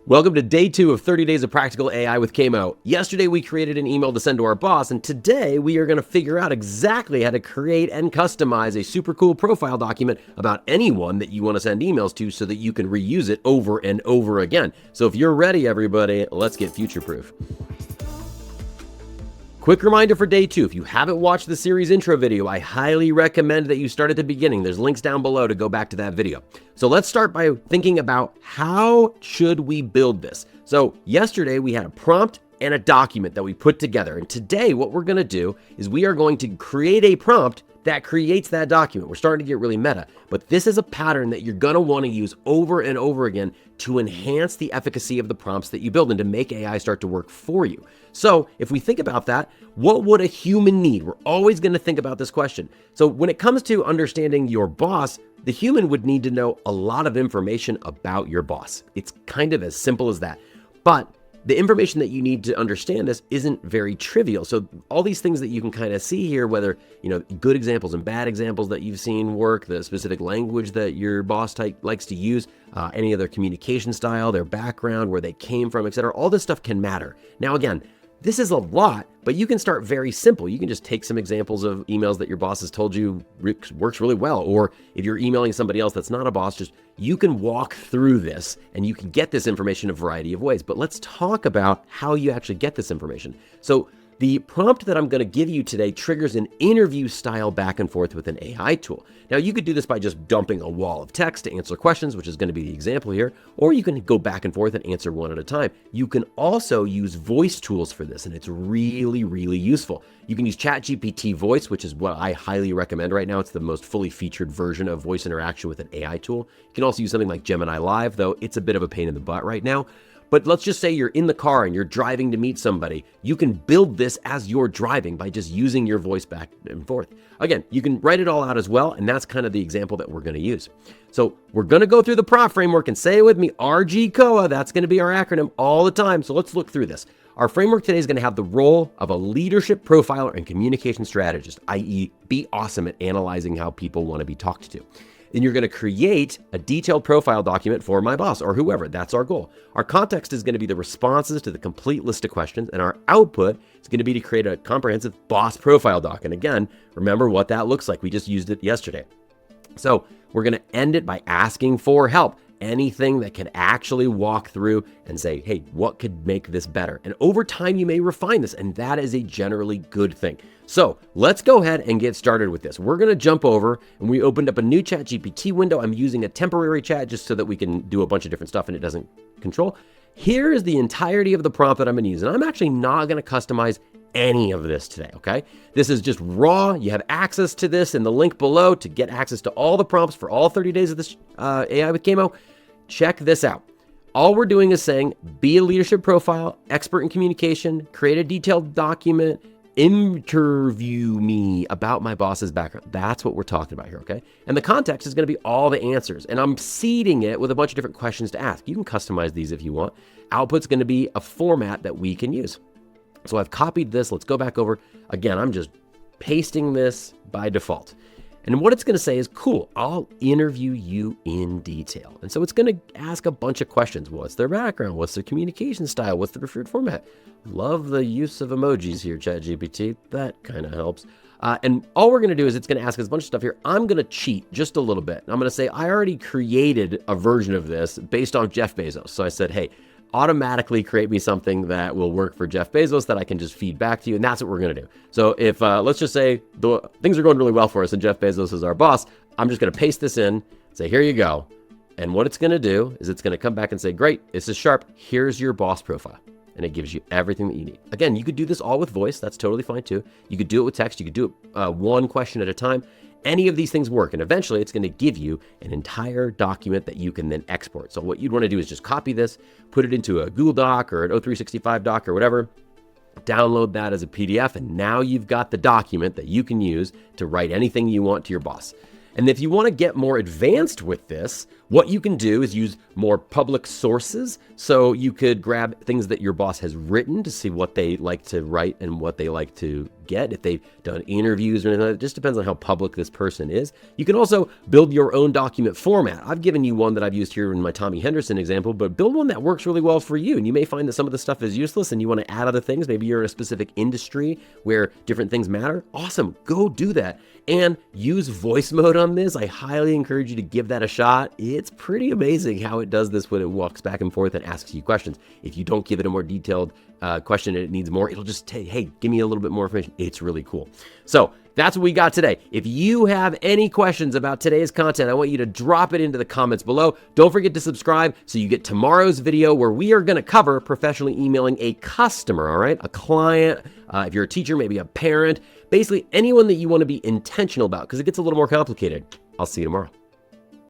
Welcome to day 2 of 30 Days of Practical AI with Kamo. Yesterday we created an email to send to our boss, and today we are going to figure out exactly how to create and customize a super cool profile document about anyone that you want to send emails to so that you can reuse it over and over again. So if you're ready, everybody, let's get future-proof. Quick reminder for day 2, if you haven't watched the series intro video, I highly recommend that you start at the beginning. There's links down below to go back to that video. So let's start by thinking about how should we build this. So yesterday we had a prompt and a document that we put together. And today what we're gonna do is we are going to create a prompt that creates that document. We're starting to get really meta, but this is a pattern that you're gonna wanna use over and over again to enhance the efficacy of the prompts that you build and to make AI start to work for you. So if we think about that, what would a human need? We're always gonna think about this question. So when it comes to understanding your boss, the human would need to know a lot of information about your boss. It's kind of as simple as that. But the information that you need to understand this isn't very trivial. So all these things that you can kind of see here, whether, good examples and bad examples that you've seen work, the specific language that your boss likes to use, any of their communication style, their background, where they came from, etc. All this stuff can matter. Now, again, this is a lot, but you can start very simple. You can just take some examples of emails that your boss has told you works really well. Or if you're emailing somebody else that's not a boss, you can walk through this and you can get this information a variety of ways. But let's talk about how you actually get this information. So the prompt that I'm going to give you today triggers an interview style back and forth with an AI tool. Now you could do this by just dumping a wall of text to answer questions, which is going to be the example here, or you can go back and forth and answer one at a time. You can also use voice tools for this, and it's really, really useful. You can use ChatGPT Voice, which is what I highly recommend right now. It's the most fully featured version of voice interaction with an AI tool. You can also use something like Gemini Live, though it's a bit of a pain in the butt right now. But let's just say you're in the car and you're driving to meet somebody. You can build this as you're driving by just using your voice back and forth. Again, you can write it all out as well, and that's kind of the example that we're going to use. So we're going to go through the prompt framework, and say it with me, RGCOA. That's going to be our acronym all the time. So let's look through this. Our framework today is going to have the role of a leadership profiler and communication strategist, i.e. be awesome at analyzing how people want to be talked to. Then you're going to create a detailed profile document for my boss or whoever. That's our goal. Our context is going to be the responses to the complete list of questions, and our output is going to be to create a comprehensive boss profile doc. And again, remember what that looks like. We just used it yesterday. So we're going to end it by asking for help. Anything that can actually walk through and say, hey, what could make this better? And over time, you may refine this, and that is a generally good thing. So let's go ahead and get started with this. We're going to jump over, and we opened up a new ChatGPT window. I'm using a temporary chat just so that we can do a bunch of different stuff and it doesn't control. Here is the entirety of the prompt that I'm going to use, and I'm actually not going to customize any of this today, okay? This is just raw. You have access to this in the link below to get access to all the prompts for all 30 days of this AI with Kamo. Check this out. All we're doing is saying, be a leadership profile, expert in communication, create a detailed document, interview me about my boss's background. That's what we're talking about here, okay? And the context is going to be all the answers. And I'm seeding it with a bunch of different questions to ask. You can customize these if you want. Output's going to be a format that we can use. So I've copied this. Let's go back over. Again, I'm just pasting this by default. And what it's going to say is, cool, I'll interview you in detail. And so it's going to ask a bunch of questions. What's their background? What's their communication style? What's the preferred format? Love the use of emojis here, ChatGPT. That kind of helps. And all we're going to do is it's going to ask us a bunch of stuff here. I'm going to cheat just a little bit. I'm going to say, I already created a version of this based on Jeff Bezos. So I said, hey, automatically create me something that will work for Jeff Bezos that I can just feed back to you. And that's what we're going to do. So if, let's just say things are going really well for us and Jeff Bezos is our boss, I'm just going to paste this in, say, here you go. And what it's going to do is it's going to come back and say, great, this is sharp. Here's your boss profile. And it gives you everything that you need. Again, you could do this all with voice. That's totally fine too. You could do it with text. You could do it one question at a time. Any of these things work, and eventually it's going to give you an entire document that you can then export. So what you'd want to do is just copy this, put it into a Google Doc or an O365 doc or whatever, download that as a PDF, and now you've got the document that you can use to write anything you want to your boss. And if you want to get more advanced with this, What you can do is use more public sources. So you could grab things that your boss has written to see what they like to write and what they like to get, if they've done interviews or anything. It just depends on how public this person is. You can also build your own document format. I've given you one that I've used here in my Tommy Henderson example, but build one that works really well for you. And you may find that some of the stuff is useless and you want to add other things. Maybe you're in a specific industry where different things matter. Awesome. Go do that. And use voice mode on this. I highly encourage you to give that a shot. It's pretty amazing how it does this when it walks back and forth and asks you questions. If you don't give it a more detailed question and it needs more, it'll just say, hey, give me a little bit more information. It's really cool. So that's what we got today. If you have any questions about today's content, I want you to drop it into the comments below. Don't forget to subscribe so you get tomorrow's video where we are going to cover professionally emailing a customer, all right? A client, if you're a teacher, maybe a parent, basically anyone that you want to be intentional about, because it gets a little more complicated. I'll see you tomorrow.